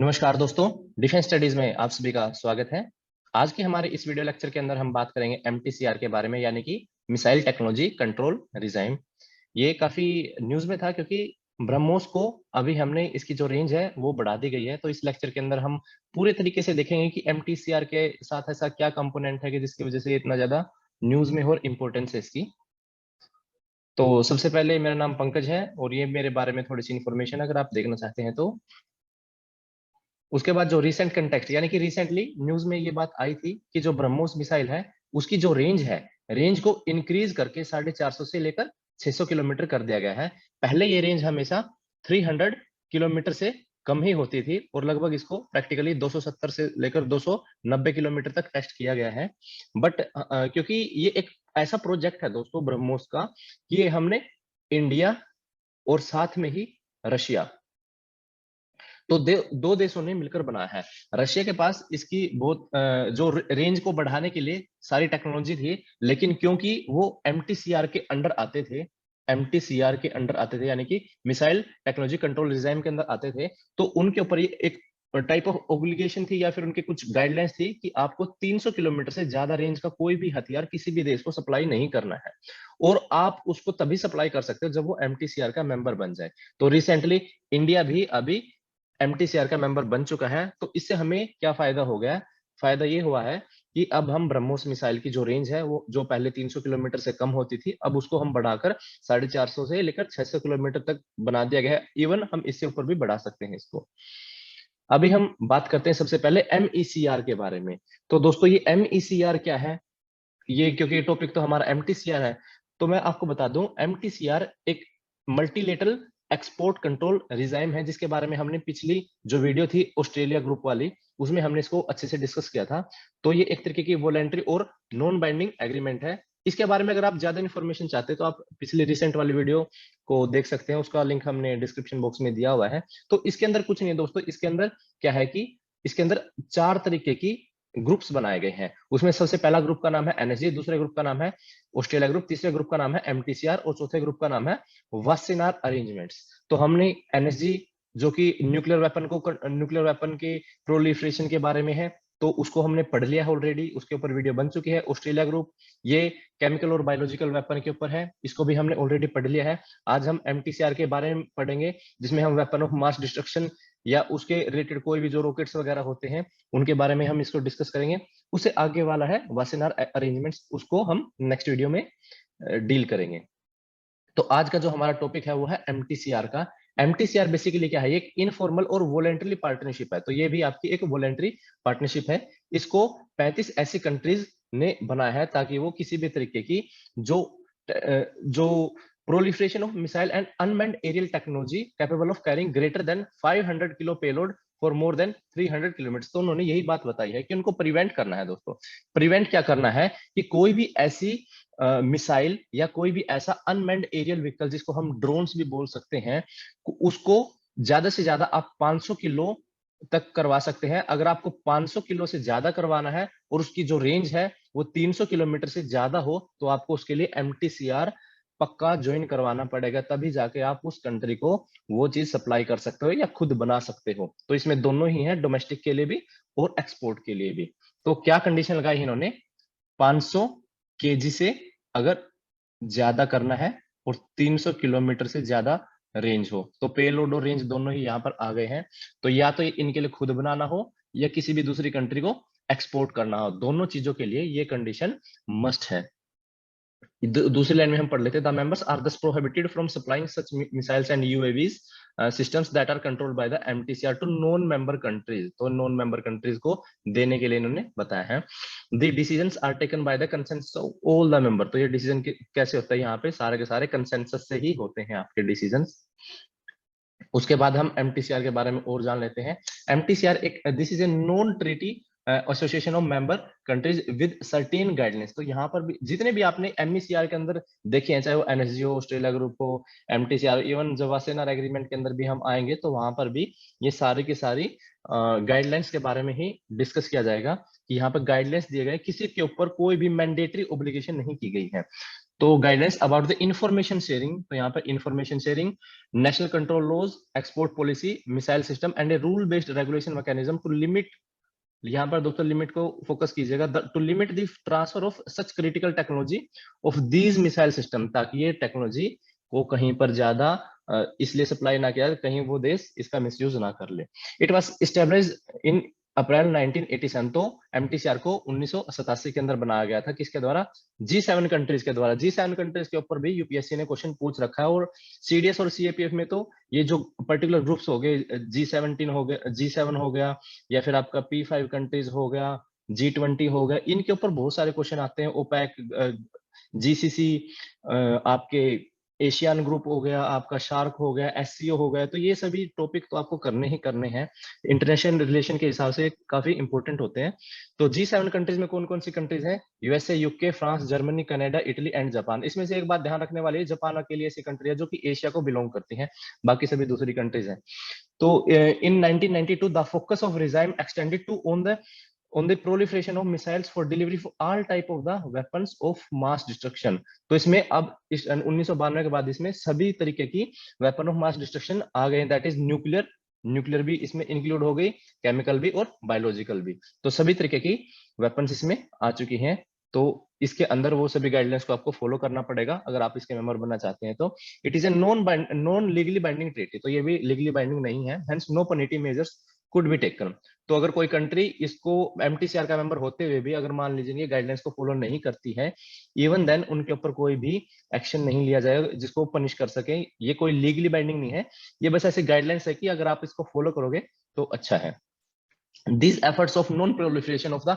नमस्कार दोस्तों, defence studies में आप सभी का स्वागत है। आज के हमारे इस वीडियो लेक्चर के अंदर हम बात करेंगे एमटीसीआर के बारे में, यानी कि मिसाइल टेक्नोलॉजी कंट्रोल रिजाइम। ये काफी न्यूज में था क्योंकि ब्रह्मोस को अभी हमने इसकी जो रेंज है वो बढ़ा दी गई है। तो इस लेक्चर के अंदर हम पूरे तरीके से देखेंगे कि एमटीसीआर के साथ ऐसा क्या कंपोनेंट है कि जिसकी वजह से इतना ज्यादा न्यूज में और इम्पोर्टेंस है इसकी। तो सबसे पहले मेरा नाम पंकज है और ये मेरे बारे में थोड़ी सी इन्फॉर्मेशन अगर आप देखना चाहते हैं तो। उसके बाद जो रिसेंट कंटेक्स्ट, यानी कि रिसेंटली न्यूज में ये बात आई थी कि जो ब्रह्मोस मिसाइल है उसकी जो रेंज है, रेंज को इंक्रीज करके 450 से लेकर 600 किलोमीटर कर दिया गया है। पहले ये रेंज हमेशा 300 किलोमीटर से कम ही होती थी और लगभग इसको प्रैक्टिकली 270 से लेकर 290 किलोमीटर तक टेस्ट किया गया है। बट क्योंकि ये एक ऐसा प्रोजेक्ट है दोस्तों ब्रह्मोस का, ये हमने इंडिया और साथ में ही रशिया, तो दो देशों ने मिलकर बनाया है। रशिया के पास इसकी बहुत जो रेंज को बढ़ाने के लिए सारी टेक्नोलॉजी थी, लेकिन क्योंकि वो एमटीसीआर के अंडर आते थे, एमटीसीआर के अंडर आते थे यानी कि मिसाइल टेक्नोलॉजी कंट्रोल रिजाइम के अंदर आते थे, तो उनके ऊपर ये एक टाइप ऑफ ऑब्लिगेशन थी या फिर उनके कुछ गाइडलाइंस थी कि आपको 300 किलोमीटर से ज्यादा रेंज का कोई भी हथियार किसी भी देश को सप्लाई नहीं करना है, और आप उसको तभी सप्लाई कर सकते हो जब वो एमटीसीआर का मेंबर बन जाए। तो रिसेंटली इंडिया भी अभी एमटीसीआर का मेंबर बन चुका है। तो इससे हमें क्या फायदा हो गया? फायदा ये हुआ है कि अब हम ब्रह्मोस मिसाइल की जो रेंज है वो जो पहले 300 किलोमीटर से कम होती थी, अब उसको हम बढ़ाकर 450 से लेकर 600 किलोमीटर तक बना दिया गया है। इवन हम इससे ऊपर भी बढ़ा सकते हैं इसको। अभी हम बात करते हैं सबसे पहले एमईसीआर के बारे में। तो दोस्तों ये एमईसीआर क्या है? ये क्योंकि टॉपिक तो हमारा एमटीसीआर है, तो मैं आपको बता दूं एमटीसीआर एक मल्टीलेटरल एक्सपोर्ट कंट्रोल रिजाइम है, जिसके बारे में हमने पिछली जो वीडियो थी ऑस्ट्रेलिया ग्रुप वाली, उसमें हमने इसको अच्छे से डिस्कस किया था। तो ये एक तरीके की वॉलेंट्री और नॉन बाइंडिंग एग्रीमेंट है। इसके बारे में अगर आप ज्यादा इन्फॉर्मेशन चाहते हैं तो आप पिछली रिसेंट वाली वीडियो को देख सकते हैं, उसका लिंक हमने डिस्क्रिप्शन बॉक्स में दिया हुआ है। तो इसके अंदर कुछ नहीं है दोस्तों, इसके अंदर क्या है कि इसके अंदर 4 तरीके की ग्रुप्स बनाए गए हैं। उसमें सबसे पहला ग्रुप का नाम है एनएसजी, दूसरे ग्रुप का नाम है ऑस्ट्रेलिया ग्रुप, तीसरे ग्रुप का नाम है एमटीसीआर और चौथे ग्रुप का नाम है वासेनार अरेंजमेंट्स। तो हमने एनएसजी जो कि न्यूक्लियर वेपन के प्रोलिफरेशन के बारे में है, तो उसको हमने पढ़ लिया है ऑलरेडी, उसके ऊपर वीडियो बन चुकी है। ऑस्ट्रेलिया ग्रुप ये केमिकल और बायोलॉजिकल वेपन के ऊपर है, इसको भी हमने ऑलरेडी पढ़ लिया है। आज हम एमटीसीआर के बारे में पढ़ेंगे, जिसमें हम वेपन ऑफ मास डिस्ट्रक्शन या उसके रिलेटेड कोई भी जो रॉकेट्स वगैरह होते हैं उनके बारे में हम इसको डिस्कस करेंगे। उससे आगे वाला है वासेनार अरेंजमेंट्स, उसको हम नेक्स्ट वीडियो में डील करेंगे। तो आज का जो हमारा टॉपिक है वो है एमटीसीआर का। एमटीसीआर बेसिकली क्या है? एक इनफॉर्मल और वॉलेंटरी पार्टनरशिप है। तो ये भी आपकी एक वॉलेंटरी पार्टनरशिप है। इसको 35 ऐसी कंट्रीज ने बनाया है ताकि वो किसी भी तरीके की जो जो proliferation of missile and unmanned aerial technology capable of carrying greater than 500 kilo payload for more than 300 kilometre. तो उन्होंने यही बात बताई है कि उनको प्रिवेंट करना है दोस्तों। प्रिवेंट क्या करना है कि कोई भी ऐसी मिसाइल या कोई भी ऐसा अनमैन्ड एरियल व्हीकल, जिसको हम ड्रोन्स भी बोल सकते हैं, उसको ज्यादा से ज्यादा आप 500 किलो तक करवा सकते हैं। अगर आपको 500 किलो से ज्यादा करवाना है और उसकी जो रेंज है वो 300 किलोमीटर से ज्यादा हो, तो आपको उसके लिए एमटीसीआर पक्का ज्वाइन करवाना पड़ेगा, तभी जाके आप उस कंट्री को वो चीज सप्लाई कर सकते हो या खुद बना सकते हो। तो इसमें दोनों ही है, डोमेस्टिक के लिए भी और एक्सपोर्ट के लिए भी। तो क्या कंडीशन लगाई इन्होंने? 500 केजी से अगर ज्यादा करना है और 300 किलोमीटर से ज्यादा रेंज हो, तो पेलोड और रेंज दोनों ही यहाँ पर आ गए हैं। तो या तो इनके लिए खुद बनाना हो या किसी भी दूसरी कंट्री को एक्सपोर्ट करना हो, दोनों चीजों के लिए ये कंडीशन मस्ट है। दूसरी लाइन में हम पढ़ लेते हैं, the members are thus prohibited from supplying such missiles and UAVs systems that are controlled by the MTCR to non member countries. तो नॉन मेंबर कंट्रीज को देने के लिए इन्होंने बताया है। The decisions are taken by the consensus of all the member. तो ये डिसीजन कैसे होता है? यहाँ पे सारे के सारे कंसेंसस से ही होते हैं आपके डिसीजंस। उसके बाद हम एमटीसीआर के बारे में और जान लेते हैं। एमटीसीआर एक this is a non treaty association of member countries with certain guidelines. तो यहाँ पर भी जितने भी आपने एमईसीआर के अंदर देखे हैं, चाहे वो एनएसजी हो, ऑस्ट्रेलिया ग्रुप हो, एमटीसीआर, इवन जब वासेनार एग्रीमेंट के अंदर भी हम आएंगे तो वहां पर भी ये सारी की सारी गाइडलाइंस के बारे में ही डिस्कस किया जाएगा कि यहाँ पर गाइडलाइंस दिए गए, किसी के ऊपर कोई भी मैंडेटरी ऑब्लिगेशन नहीं की गई है। तो guidance about the information sharing, तो यहाँ पर information sharing, national control laws, export policy, missile system and a rule based regulation mechanism to limit, यहाँ पर दोस्तों लिमिट को फोकस कीजिएगा, to limit the transfer of such critical technology of these missile system, ताकि ये technology को कहीं पर ज्यादा इसलिए सप्लाई ना किया, कहीं वो देश इसका मिसयूज ना कर ले। इट वाज एस्टैब्लिश्ड इन अप्रैल 1987, तो एमटीसीआर को 1987 के अंदर बनाया गया था, किसके द्वारा? G7 कंट्रीज के द्वारा। G7 कंट्रीज के ऊपर भी यूपीएससी ने क्वेश्चन पूछ रखा है, और सीडीएस और सीएपीएफ में तो ये जो पर्टिकुलर ग्रुप्स हो गए, G17 हो गया, G7 हो गया, या फिर आपका P5 कंट्रीज हो गया, G20 हो गया, इनके ऊपर बहुत सारे क्वेश्चन आते हैं। ओपेक, जीसीसी, आपके एशियन ग्रुप हो गया, आपका शार्क हो गया, एससीओ हो गया, तो ये सभी टॉपिक तो आपको करने ही करने हैं, इंटरनेशनल रिलेशन के हिसाब से काफी इंपॉर्टेंट होते हैं। तो G7 कंट्रीज में कौन कौन सी कंट्रीज हैं? USA, UK, France, Germany, Canada, Italy and Japan. इसमें से एक बात ध्यान रखने वाली है, जापान अकेली ऐसी कंट्री है जो कि एशिया को बिलोंग करती है, बाकी सभी दूसरी कंट्रीज हैं। तो in 1992 the focus of regime extended to on the proliferation of missiles for delivery for all type of the weapons of mass destruction। तो इसमें अब इस 1992 के बाद इसमें सभी तरीके की वेपन ऑफ मास डिस्ट्रक्शन आ गए, दैट इज न्यूक्लियर भी इसमें इंक्लूड हो गई, केमिकल भी और बायोलॉजिकल भी, तो सभी तरीके की वेपन्स इसमें आ चुकी हैं। तो इसके अंदर वो सभी गाइडलाइंस को आपको फॉलो करना पड़ेगा अगर आप इसके मेंबर बनना चाहते हैं। तो it is a non legally binding treaty, तो ये भी लीगली बाइंडिंग नहीं है, hence no punitive measures could be taken. तो अगर कोई कंट्री इसको एमटीसीआर का मेंबर होते हुए भी अगर मान लीजिए ये गाइडलाइंस को फॉलो नहीं करती है, इवन देन उनके ऊपर कोई भी एक्शन नहीं लिया जाएगा जिसको पनिश कर सके। ये कोई लीगली बाइंडिंग नहीं है, ये बस ऐसी गाइडलाइंस है कि अगर आप इसको फॉलो करोगे तो अच्छा है। These efforts of non-proliferation of the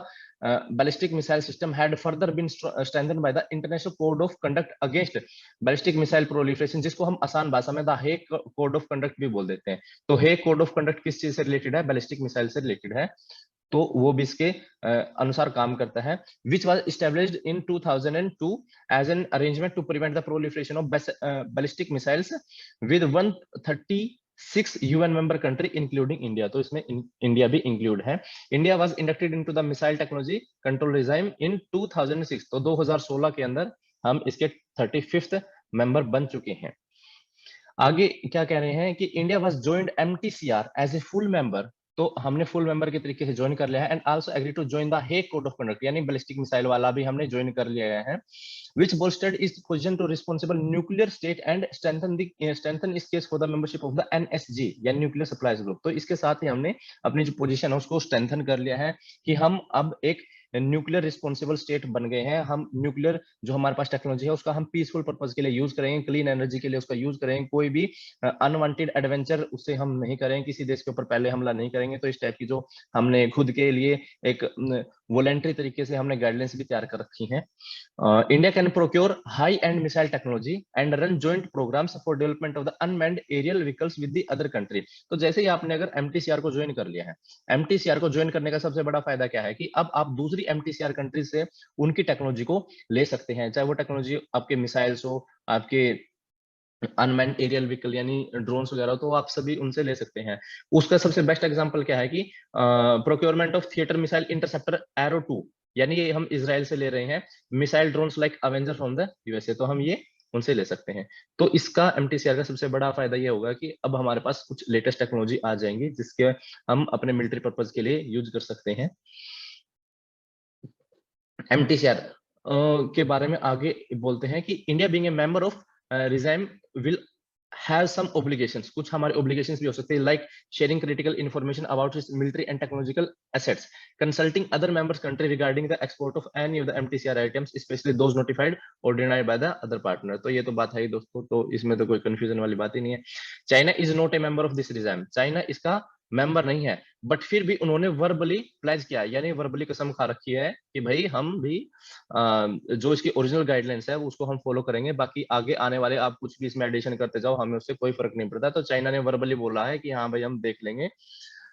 ballistic missile system had further been strengthened by the International Code of Conduct Against Ballistic Missile Proliferation, जिसको हम आसान भाषा में the Hague code of conduct भी बोल देते हैं। तो हेग कोड ऑफ कंडक्ट किस चीज से रिलेटेड है? बैलिस्टिक मिसाइल से रिलेटेड है, तो वो भी इसके अनुसार काम करता है। Which was established in 2002 as an arrangement to prevent the proliferation of ballistic missiles with 136 UN member country including India। तो इसमें इंडिया भी इंक्लूड है। India was inducted into the missile technology control regime in 2006, तो 2016 के अंदर हम इसके 35th member बन चुके हैं। आगे क्या कह रहे हैं कि India was joined MTCR as a full member, तो हमने फुल मेंबर के तरीके से ज्वाइन कर लिया है, and also agree to join the Hague code of conduct, यानी बैलिस्टिक मिसाइल वाला भी हमने ज्वाइन कर लिया है, which bolstered its position to responsible nuclear state and strengthen its case for the membership of the NSG यानी nuclear supplies group. तो इसके साथ ही हमने अपनी जो पोजीशन है उसको स्ट्रेंथन कर लिया है कि हम अब एक न्यूक्लियर रिस्पॉन्सिबल स्टेट बन गए हैं। हम न्यूक्लियर जो हमारे पास टेक्नोलॉजी है उसका हम पीसफुल पर्पज के लिए यूज करेंगे, क्लीन एनर्जी के लिए उसका यूज करेंगे, कोई भी अनवांटेड एडवेंचर उससे हम नहीं करेंगे, किसी देश के ऊपर पहले हमला नहीं करेंगे। तो इस टाइप की जो हमने खुद के लिए एक वॉलेंट्री तरीके से हमने गाइडलाइंस भी तैयार कर रखी हैं। India can procure high end missile technology and run joint programs for development of the unmanned aerial vehicles with the other country. तो जैसे ही आपने अगर एमटीसीआर को ज्वाइन कर लिया है, एमटीसीआर को ज्वाइन करने का सबसे बड़ा फायदा क्या है कि अब आप दूसरी एमटीसीआर कंट्री से उनकी टेक्नोलॉजी को ले सकते हैं, चाहे वो टेक्नोलॉजी आपके मिसाइल्स हो, आपके अनमैन्ड एरियल व्हीकल यानी ड्रोन्स वगैरह, तो आप सभी उनसे ले सकते हैं। उसका सबसे बेस्ट एग्जांपल क्या है कि procurement of theatre missile interceptor arrow 2, यानी ये हम इजराइल से ले रहे हैं missile drones like Avenger from the USA, तो हम ये उनसे ले सकते हैं। तो इसका एमटीसीआर का सबसे बड़ा फायदा ये होगा कि अब हमारे पास कुछ लेटेस्ट टेक्नोलॉजी आ जाएंगी जिसके हम अपने मिलिट्री पर्पज के लिए यूज कर सकते हैं। एमटीसीआर के बारे में आगे बोलते हैं कि India being a member of regime will have some obligations, कुछ हमारे ऑब्लिगेशंस भी हो सकते हैं, like sharing critical information about its military and technological assets, consulting other members country regarding the export of any of the MTCR items specially those notified और denied by the other partner. तो ये तो बात है ही दोस्तों, तो इसमें तो कोई कंफ्यूजन वाली बात ही नहीं है। China is not a member of this regime, China इसका मेंबर नहीं है, बट फिर भी उन्होंने वर्बली प्लेज किया, यानी वर्बली कसम खा रखी है कि भाई हम भी जो इसकी ओरिजिनल गाइडलाइंस है उसको हम फॉलो करेंगे, बाकी आगे आने वाले आप कुछ भी इसमें एडिशन करते जाओ, हमें उससे कोई फर्क नहीं पड़ता। तो चाइना ने वर्बली बोला है कि हाँ भाई हम देख लेंगे,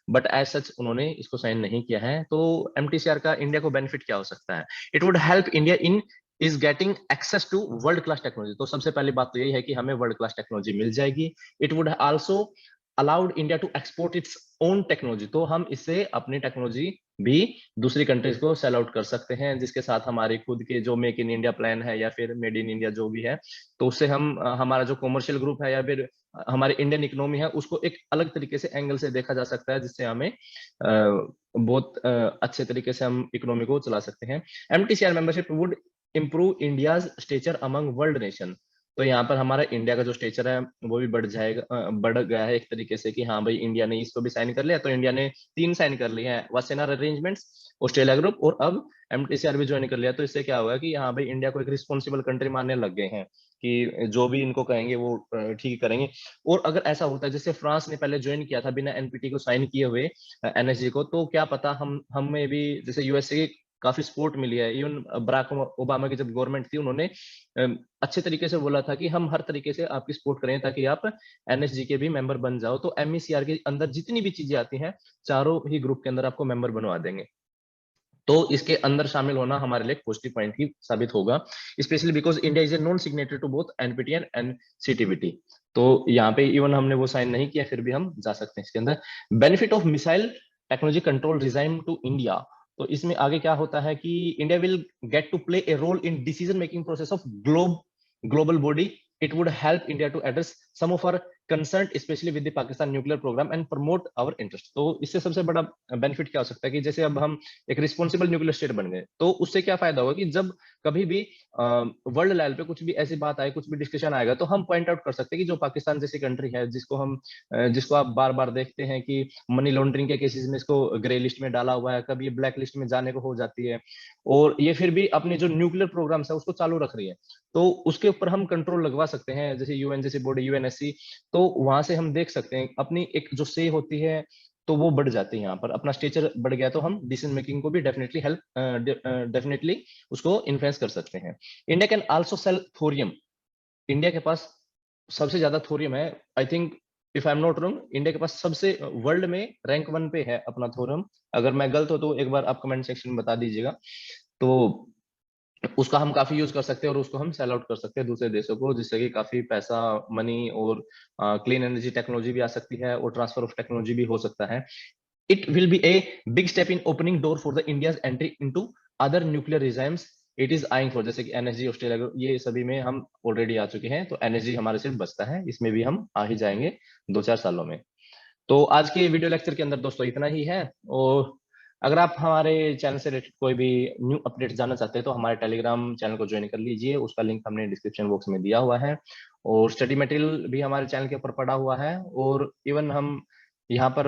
बट एज सच उन्होंने इसको साइन नहीं किया है। तो एमटीसीआर का इंडिया को बेनिफिट क्या हो सकता है? It would help India in is getting access to world class technology. तो सबसे पहली बात तो यही है कि हमें वर्ल्ड क्लास टेक्नोलॉजी मिल जाएगी। It would also allowed India to export its own technology, तो हम इससे अपनी टेक्नोलॉजी भी दूसरी कंट्रीज को सेल आउट कर सकते हैं, जिसके साथ हमारी खुद के जो मेक इन इंडिया प्लान है या फिर मेड इन इंडिया जो भी है, तो उससे हम हमारा जो कॉमर्शियल ग्रुप है या फिर हमारी इंडियन इकोनॉमी है उसको एक अलग तरीके से एंगल से देखा जा सकता है, जिससे हमें बहुत अच्छे तरीके से हम इकोनॉमी को चला सकते हैं। MTCR membership would improve India's stature among world nation, तो यहाँ पर हमारा इंडिया का जो स्टेचर है वो भी बढ़ जाएगा, बढ़ गया है एक तरीके से कि हाँ भाई इंडिया ने इसको भी साइन कर लिया, तो इंडिया ने 3 साइन कर लिए हैं, वासेनार अरेंजमेंट्स, ऑस्ट्रेलिया ग्रुप और अब एमटीसीआर भी ज्वाइन कर लिया। तो इससे क्या होगा कि हाँ भाई इंडिया को एक रिस्पॉन्सिबल कंट्री मानने लग गए हैं कि जो भी इनको कहेंगे वो ठीक करेंगे। और अगर ऐसा होता है जैसे फ्रांस ने पहले ज्वाइन किया था बिना एनपीटी को साइन किए हुए एनएसजी को, तो क्या पता हम हमें भी जैसे यूएसए की काफी सपोर्ट मिली है। इवन बराक ओबामा की जब गवर्नमेंट थी उन्होंने अच्छे तरीके से बोला था कि हम हर तरीके से आपकी सपोर्ट करें ताकि आप एनएसजी के भी मेंबर बन जाओ। तो एमईसीआर के अंदर जितनी भी चीजें आती हैं चारों ही ग्रुप के अंदर आपको मेंबर बनवा देंगे, तो इसके अंदर शामिल होना हमारे लिए पॉजिटिव पॉइंट ही साबित होगा, specially because India is a non signatory to both NPT and NCTBT. तो यहाँ पे इवन हमने वो साइन नहीं किया फिर भी हम जा सकते हैं इसके अंदर। Benefit of missile technology control regime to India, तो इसमें आगे क्या होता है कि India will get to play a role in decision making process of global body. It would help India to address some of our concern, especially with the Pakistan nuclear program and promote our interest। तो इससे सबसे बड़ा benefit क्या हो सकता है कि जैसे अब हम एक रिस्पॉन्सिबल न्यूक्लियर स्टेट बन गए, तो उससे क्या फायदा होगा कि जब कभी भी वर्ल्ड लेवल पे कुछ भी ऐसी बात आए, कुछ भी डिस्कशन आएगा, तो हम पॉइंट आउट कर सकते हैं कि जो पाकिस्तान जैसी कंट्री है जिसको आप बार बार देखते हैं कि मनी लॉन्ड्रिंग के केसेस में इसको ग्रे लिस्ट में डाला हुआ है, कभी ब्लैक लिस्ट में जाने को हो जाती है, और ये फिर भी अपने जो न्यूक्लियर प्रोग्राम्स है उसको चालू रख रही है, तो उसके ऊपर हम कंट्रोल लगवा सकते हैं। जैसे यूएन जैसी बॉडी यूएनएससी, तो वहां से हम देख सकते हैं अपनी एक जो से होती है तो वो बढ़ जाती है, यहाँ पर अपना स्टेचर बढ़ गया तो हम डिसीजन मेकिंग को भी डेफिनेटली उसको इन्फ्लुएंस कर सकते हैं। India can also sell thorium, India के पास सबसे ज्यादा थोरियम है, I think if I am not wrong India के पास सबसे वर्ल्ड में रैंक 1 पे है अपना थोरियम। अगर मैं गलत हो तो एक बार आप कमेंट सेक्शन में बता दीजिएगा। तो उसका हम काफी यूज कर सकते हैं और उसको हम सेल आउट कर सकते हैं दूसरे देशों को, जिससे कि काफी पैसा, मनी और क्लीन एनर्जी टेक्नोलॉजी भी आ सकती है और ट्रांसफर ऑफ टेक्नोलॉजी भी हो सकता है। It will be a big step in opening door for the India's entry into other nuclear regimes it is eyeing for, जैसे कि एनएसजी, ऑस्ट्रेलिया, ये सभी में हम ऑलरेडी आ चुके हैं, तो एनएसजी हमारे सिर्फ बचता है, इसमें भी हम आ ही जाएंगे 2-4 सालों में। तो आज के वीडियो लेक्चर के अंदर दोस्तों इतना ही है, और अगर आप हमारे चैनल से रिलेटेड कोई भी न्यू अपडेट जानना चाहते हैं तो हमारे टेलीग्राम चैनल को ज्वाइन कर लीजिए, उसका लिंक हमने डिस्क्रिप्शन बॉक्स में दिया हुआ है, और स्टडी मटेरियल भी हमारे चैनल के ऊपर पड़ा हुआ है, और इवन हम यहाँ पर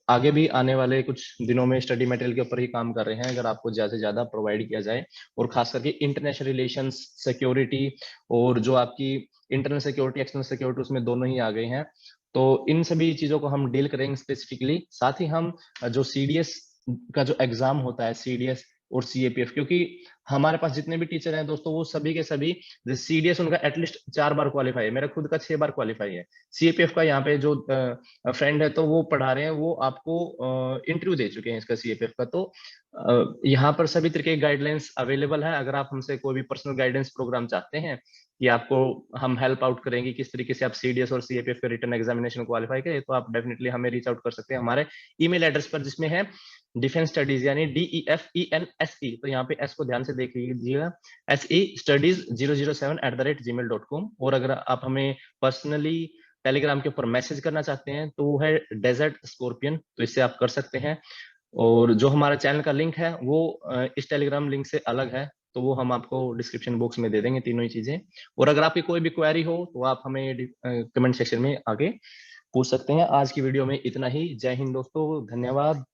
आगे भी आने वाले कुछ दिनों में स्टडी मटेरियल के ऊपर ही काम कर रहे हैं, अगर आपको ज्यादा से ज्यादा प्रोवाइड किया जाए, और खास करके इंटरनेशनल रिलेशंस, सिक्योरिटी, और जो आपकी इंटरनल सिक्योरिटी, एक्सटर्नल सिक्योरिटी, उसमें दोनों ही आ गए हैं, तो इन सभी चीजों को हम डील करेंगे स्पेसिफिकली। साथ ही हम जो सीडीएस का जो एग्जाम होता है, सीडीएस और सीएपीएफ, क्योंकि हमारे पास जितने भी टीचर हैं दोस्तों वो सभी के सभी, सीडीएस उनका एटलीस्ट 4 बार क्वालिफाई है, मेरा खुद का 6 बार क्वालिफाई है। सीएपीएफ का यहाँ पे जो फ्रेंड है तो वो पढ़ा रहे हैं, वो आपको इंटरव्यू दे चुके हैं इसका सीएपीएफ का, तो यहाँ पर सभी तरीके की गाइडलाइंस अवेलेबल है। अगर आप हमसे कोई भी पर्सनल गाइडेंस प्रोग्राम चाहते हैं कि आपको हम हेल्प आउट करेंगे किस तरीके से आप सीडीएस और सीएपीएफ के रिटन एग्जामिनेशन क्वालिफाई करें, तो आप डेफिनेटली हमें रीच आउट कर सकते हैं हमारे ईमेल एड्रेस पर, जिसमें है डिफेंस स्टडीज यानी DEFENSE, तो यहाँ पे एस को ध्यान से देख लीजिएगा, SE studies007@gmail.com। और अगर आप हमें पर्सनली टेलीग्राम के ऊपर मैसेज करना चाहते हैं तो वो है डेजर्ट स्कॉर्पियन, तो इससे आप कर सकते हैं। और जो हमारा चैनल का लिंक है वो इस टेलीग्राम लिंक से अलग है, तो वो हम आपको डिस्क्रिप्शन बॉक्स में दे देंगे तीनों ही चीजें। और अगर आपकी कोई भी क्वेरी हो तो आप हमें कमेंट सेक्शन में आगे पूछ सकते हैं। आज की वीडियो में इतना ही। जय हिंद दोस्तों, धन्यवाद।